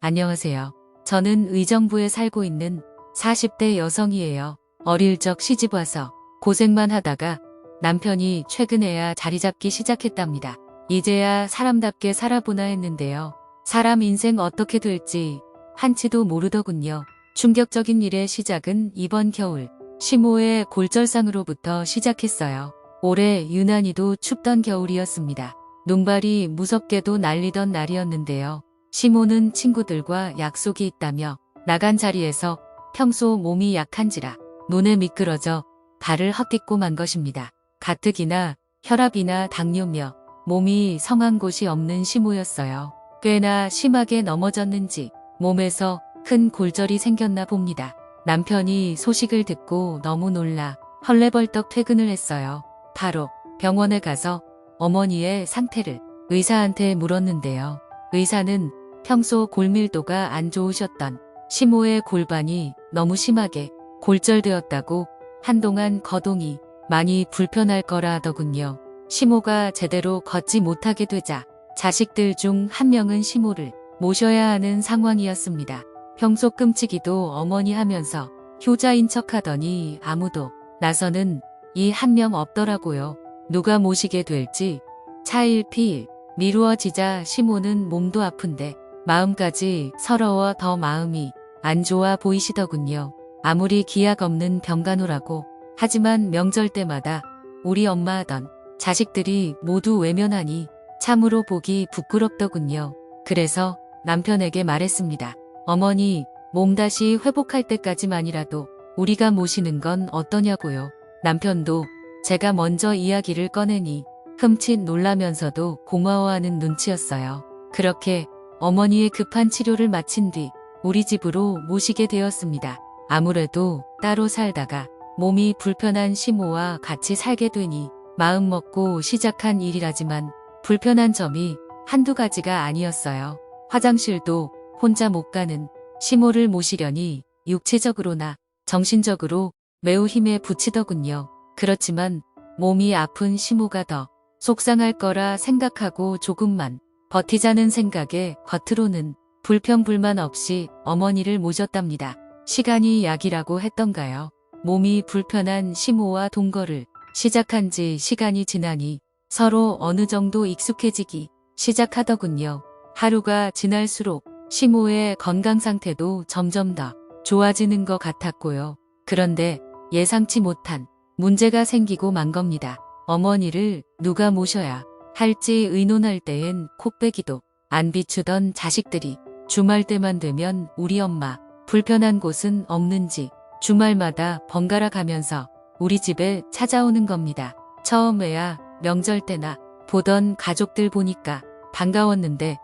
안녕하세요. 저는 의정부에 살고 있는 40대 여성이에요. 어릴 적 시집 와서 고생만 하다가 남편이 최근에야 자리 잡기 시작했답니다. 이제야 사람답게 살아보나 했는데요. 사람 인생 어떻게 될지 한치도 모르더군요. 충격적인 일의 시작은 이번 겨울 시모의 골절상으로부터 시작했어요. 올해 유난히도 춥던 겨울이었습니다. 눈발이 무섭게도 날리던 날이었는데요. 시모는 친구들과 약속이 있다며 나간 자리에서 평소 몸이 약한지라 눈에 미끄러져 발을 헛딛고 만 것입니다. 가뜩이나 혈압이나 당뇨며 몸이 성한 곳이 없는 시모였어요. 꽤나 심하게 넘어졌는지 몸에서 큰 골절이 생겼나 봅니다. 남편이 소식을 듣고 너무 놀라 헐레벌떡 퇴근을 했어요. 바로 병원에 가서 어머니의 상태를 의사한테 물었는데요. 의사는 평소 골밀도가 안 좋으셨던 시모의 골반이 너무 심하게 골절되었다고 한동안 거동이 많이 불편할 거라 하더군요. 시모가 제대로 걷지 못하게 되자 자식들 중 한 명은 시모를 모셔야 하는 상황이었습니다. 평소 끔찍이도 어머니 하면서 효자인 척하더니 아무도 나서는 이 한 명 없더라고요. 누가 모시게 될지 차일피일 미루어지자 시모는 몸도 아픈데 마음까지 서러워 더 마음이 안 좋아 보이시더군요. 아무리 기약 없는 병간호라고 하지만 명절 때마다 우리 엄마 하던 자식들이 모두 외면하니 참으로 보기 부끄럽더군요. 그래서 남편에게 말했습니다. 어머니 몸 다시 회복할 때까지만이라도 우리가 모시는 건 어떠냐고요. 남편도 제가 먼저 이야기를 꺼내니 흠칫 놀라면서도 고마워하는 눈치였어요. 그렇게 어머니의 급한 치료를 마친 뒤 우리 집으로 모시게 되었습니다. 아무래도 따로 살다가 몸이 불편한 시모와 같이 살게 되니 마음 먹고 시작한 일이라지만 불편한 점이 한두 가지가 아니었어요. 화장실도 혼자 못 가는 시모를 모시려니 육체적으로나 정신적으로 매우 힘에 부치더군요. 그렇지만 몸이 아픈 시모가 더 속상할 거라 생각하고 조금만 버티자는 생각에 겉으로는 불평불만 없이 어머니를 모셨답니다. 시간이 약이라고 했던가요? 몸이 불편한 시모와 동거를 시작한 지 시간이 지나니 서로 어느 정도 익숙해지기 시작하더군요. 하루가 지날수록 시모의 건강 상태도 점점 더 좋아지는 것 같았고요. 그런데 예상치 못한 문제가 생기고 만 겁니다. 어머니를 누가 모셔야 할지 의논할 때엔 코빼기도 안 비추던 자식들이 주말 때만 되면 우리 엄마 불편한 곳은 없는지 주말마다 번갈아 가면서 우리 집에 찾아오는 겁니다. 처음에야 명절 때나 보던 가족들 보니까 반가웠는데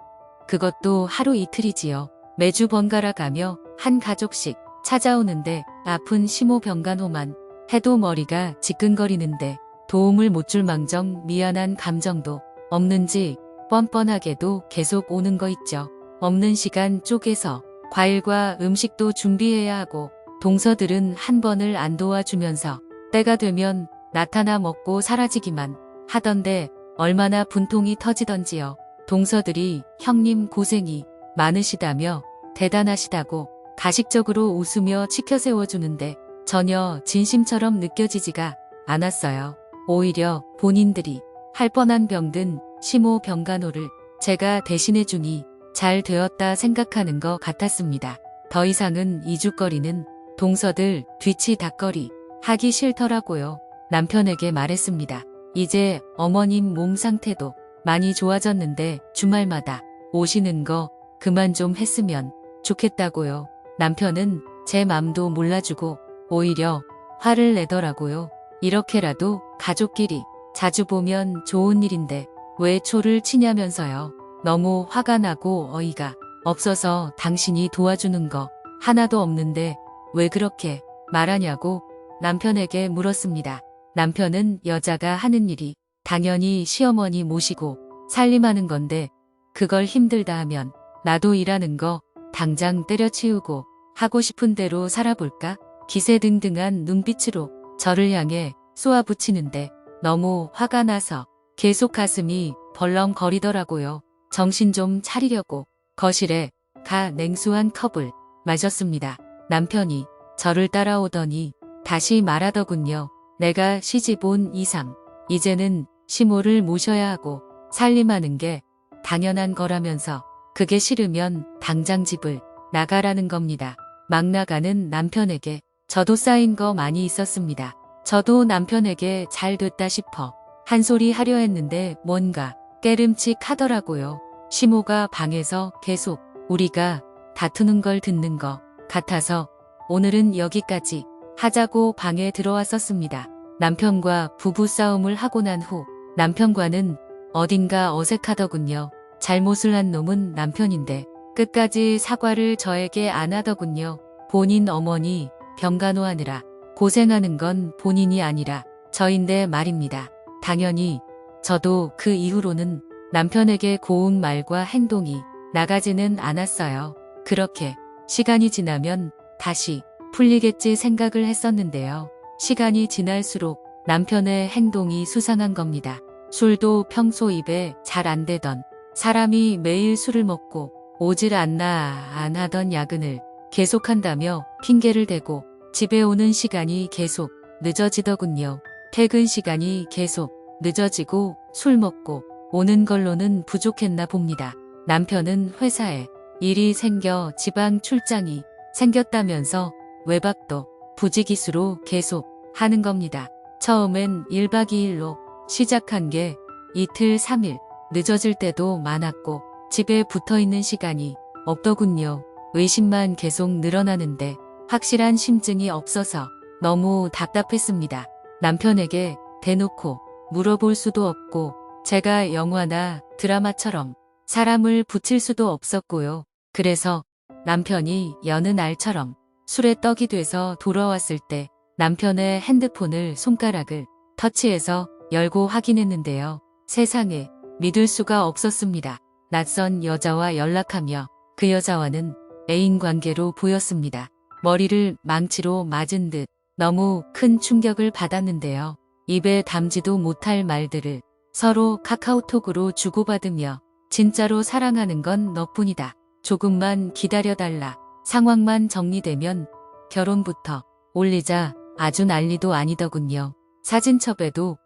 그것도 하루 이틀이지요. 매주 번갈아 가며 한 가족씩 찾아오는데 아픈 시모 병간호만 해도 머리가 지끈거리는데 도움을 못 줄 망정 미안한 감정도 없는지 뻔뻔하게도 계속 오는 거 있죠. 없는 시간 쪼개서 과일과 음식도 준비해야 하고 동서들은 한 번을 안 도와주면서 때가 되면 나타나 먹고 사라지기만 하던데 얼마나 분통이 터지던지요. 동서들이 형님 고생이 많으시다며 대단하시다고 가식적으로 웃으며 치켜 세워주는데 전혀 진심처럼 느껴지지가 않았어요. 오히려 본인들이 할 뻔한 병든 시모 병간호를 제가 대신해주니 잘 되었다 생각하는 것 같았습니다. 더 이상은 이죽거리는 동서들 뒤치다꺼리 하기 싫더라고요. 남편에게 말했습니다. 이제 어머님 몸 상태도 많이 좋아졌는데 주말마다 오시는 거 그만 좀 했으면 좋겠다고요. 남편은 제 맘도 몰라주고 오히려 화를 내더라고요. 이렇게라도 가족끼리 자주 보면 좋은 일인데 왜 초를 치냐면서요. 너무 화가 나고 어이가 없어서 당신이 도와주는 거 하나도 없는데 왜 그렇게 말하냐고 남편에게 물었습니다. 남편은 여자가 하는 일이 당연히 시어머니 모시고 살림하는 건데 그걸 힘들다 하면 나도 일하는 거 당장 때려치우고 하고 싶은 대로 살아볼까? 기세등등한 눈빛으로 저를 향해 쏘아붙이는데 너무 화가 나서 계속 가슴이 벌렁거리더라고요. 정신 좀 차리려고 거실에 가 냉수한 컵을 마셨습니다. 남편이 저를 따라오더니 다시 말하더군요. 내가 시집 온 이상 이제는 시모를 모셔야 하고 살림하는 게 당연한 거라면서 그게 싫으면 당장 집을 나가라는 겁니다. 막 나가는 남편에게 저도 쌓인 거 많이 있었습니다. 저도 남편에게 잘 됐다 싶어 한 소리 하려 했는데 뭔가 깨름칙하더라고요. 시모가 방에서 계속 우리가 다투는 걸 듣는 거 같아서 오늘은 여기까지 하자고 방에 들어왔었습니다. 남편과 부부싸움을 하고 난 후 남편과는 어딘가 어색하더군요. 잘못을 한 놈은 남편인데 끝까지 사과를 저에게 안 하더군요. 본인 어머니 병간호하느라 고생하는 건 본인이 아니라 저인데 말입니다. 당연히 저도 그 이후로는 남편에게 고운 말과 행동이 나가지는 않았어요. 그렇게 시간이 지나면 다시 풀리겠지 생각을 했었는데요. 시간이 지날수록 남편의 행동이 수상한 겁니다. 술도 평소 입에 잘 안 대던 사람이 매일 술을 먹고 오질 않나 안 하던 야근을 계속한다며 핑계를 대고 집에 오는 시간이 계속 늦어지더군요. 퇴근 시간이 계속 늦어지고 술 먹고 오는 걸로는 부족했나 봅니다. 남편은 회사에 일이 생겨 지방 출장이 생겼다면서 외박도 부지기수로 계속 하는 겁니다. 처음엔 1박 2일로 시작한 게 이틀 3일 늦어질 때도 많았고 집에 붙어있는 시간이 없더군요. 의심만 계속 늘어나는데 확실한 심증이 없어서 너무 답답했습니다. 남편에게 대놓고 물어볼 수도 없고 제가 영화나 드라마처럼 사람을 붙일 수도 없었고요. 그래서 남편이 여느 날처럼 술에 떡이 돼서 돌아왔을 때 남편의 핸드폰을 손가락을 터치해서 열고 확인했는데요. 세상에 믿을 수가 없었습니다. 낯선 여자와 연락하며 그 여자와는 애인 관계로 보였습니다. 머리를 망치로 맞은 듯 너무 큰 충격을 받았는데요. 입에 담지도 못할 말들을 서로 카카오톡으로 주고받으며 진짜로 사랑하는 건 너뿐이다. 조금만 기다려달라. 상황만 정리되면 결혼부터 올리자. 아주 난리도 아니더군요. 사진첩에도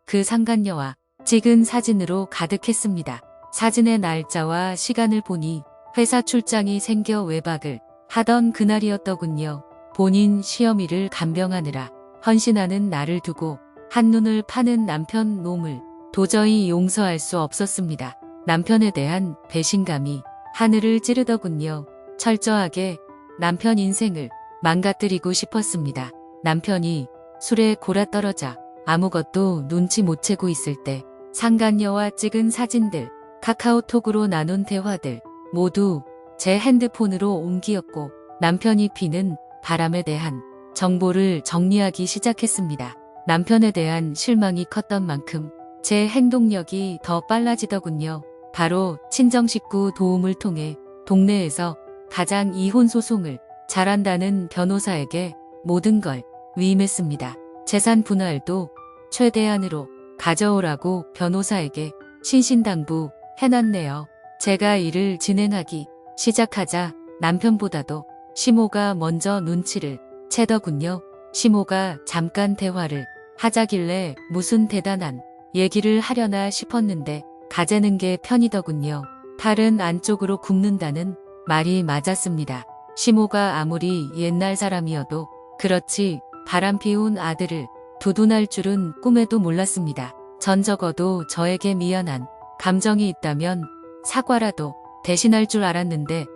그 상간녀와 찍은 사진으로 가득했습니다. 사진의 날짜와 시간을 보니 회사 출장이 생겨 외박을 하던 그날이었더군요. 본인 시어미를 간병하느라 헌신하는 나를 두고 한눈을 파는 남편 놈을 도저히 용서할 수 없었습니다. 남편에 대한 배신감이 하늘을 찌르더군요. 철저하게 남편 인생을 망가뜨리고 싶었습니다. 남편이 술에 골아떨어져 아무것도 눈치 못 채고 있을 때 상간녀와 찍은 사진들, 카카오톡으로 나눈 대화들 모두 제 핸드폰으로 옮기었고 남편이 피는 바람에 대한 정보를 정리하기 시작했습니다. 남편에 대한 실망이 컸던 만큼 제 행동력이 더 빨라지더군요. 바로 친정 식구 도움을 통해 동네에서 가장 이혼 소송을 잘한다는 변호사에게 모든 걸 위임했습니다. 재산 분할도 최대한으로 가져오라고 변호사에게 신신당부 해놨네요. 제가 일을 진행하기 시작하자 남편보다도 시모가 먼저 눈치를 채더군요. 시모가 잠깐 대화를 하자길래 무슨 대단한 얘기를 하려나 싶었는데 가재는 게 편이더군요. 팔은 안쪽으로 굽는다는 말이 맞았습니다. 시모가 아무리 옛날 사람이어도 그렇지 바람 피운 아들을 두둔할 줄은 꿈에도 몰랐습니다. 전 적어도 저에게 미안한 감정이 있다면 사과라도 대신할 줄 알았는데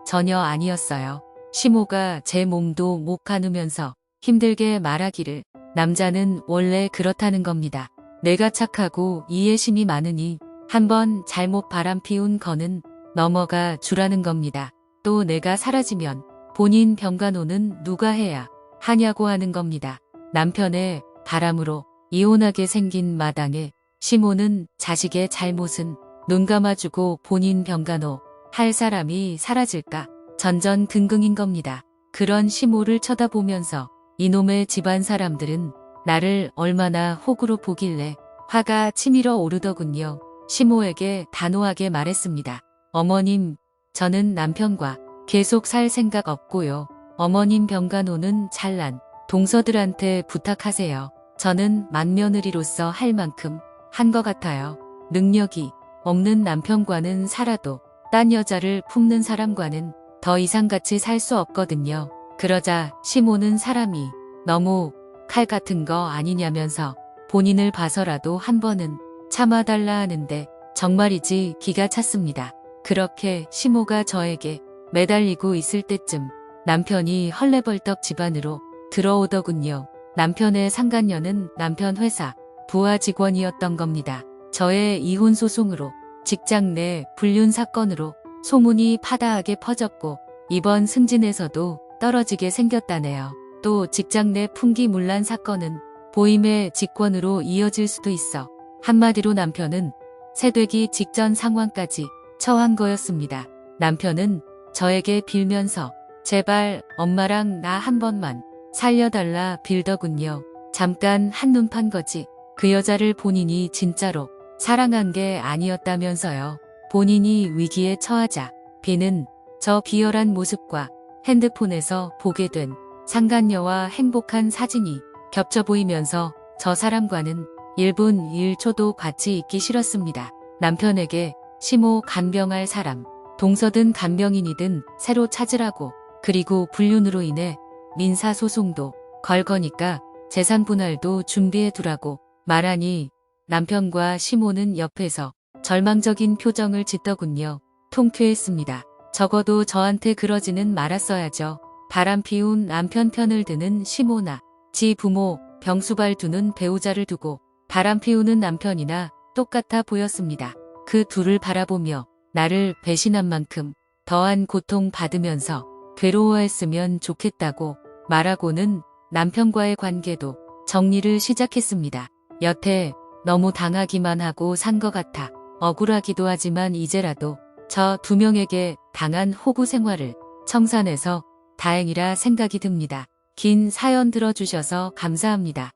전혀 아니었어요. 시모가 제 몸도 못 가누면서 힘들게 말하기를 남자는 원래 그렇다는 겁니다. 내가 착하고 이해심이 많으니 한번 잘못 바람 피운 거는 넘어가 주라는 겁니다. 또 내가 사라지면 본인 병간호는 누가 해야 하냐고 하는 겁니다. 남편의 바람으로 이혼하게 생긴 마당에 시모는 자식의 잘못은 눈 감아주고 본인 병간호 할 사람이 사라질까 전전긍긍인 겁니다. 그런 시모를 쳐다보면서 이놈의 집안 사람들은 나를 얼마나 호구로 보길래 화가 치밀어 오르더군요. 시모에게 단호하게 말했습니다. 어머님, 저는 남편과 계속 살 생각 없고요. 어머님 병간호는 잘난 동서들한테 부탁하세요. 저는 맏며느리로서 할 만큼 한 것 같아요. 능력이 없는 남편과는 살아도 딴 여자를 품는 사람과는 더 이상 같이 살 수 없거든요. 그러자 시모는 사람이 너무 칼 같은 거 아니냐면서 본인을 봐서라도 한 번은 참아달라 하는데 정말이지 기가 찼습니다. 그렇게 시모가 저에게 매달리고 있을 때쯤 남편이 헐레벌떡 집 안으로 들어오더군요. 남편의 상간녀는 남편 회사 부하 직원이었던 겁니다. 저의 이혼 소송으로 직장 내 불륜 사건으로 소문이 파다하게 퍼졌고 이번 승진에서도 떨어지게 생겼다네요. 또 직장 내 풍기문란 사건은 보임의 직권으로 이어질 수도 있어 한마디로 남편은 새되기 직전 상황까지 처한 거였습니다. 남편은 저에게 빌면서 제발 엄마랑 나 한 번만 살려달라 빌더군요. 잠깐 한눈 판 거지. 그 여자를 본인이 진짜로 사랑한 게 아니었다면서요. 본인이 위기에 처하자 비는 저 비열한 모습과 핸드폰에서 보게 된 상간녀와 행복한 사진이 겹쳐 보이면서 저 사람과는 1분 1초도 같이 있기 싫었습니다. 남편에게 시모 간병할 사람, 동서든 간병인이든 새로 찾으라고, 그리고 불륜으로 인해 민사소송도 걸 거니까 재산 분할도 준비해 두라고 말하니 남편과 시모는 옆에서 절망적인 표정을 짓더군요. 통쾌했습니다. 적어도 저한테 그러지는 말았어야죠. 바람 피운 남편 편을 드는 시모나 지 부모 병수발 두는 배우자를 두고 바람 피우는 남편이나 똑같아 보였습니다. 그 둘을 바라보며 나를 배신한 만큼 더한 고통 받으면서 괴로워했으면 좋겠다고 말하고는 남편과의 관계도 정리를 시작했습니다. 여태 너무 당하기만 하고 산 것 같아 억울하기도 하지만 이제라도 저 두 명에게 당한 호구 생활을 청산해서 다행이라 생각이 듭니다. 긴 사연 들어주셔서 감사합니다.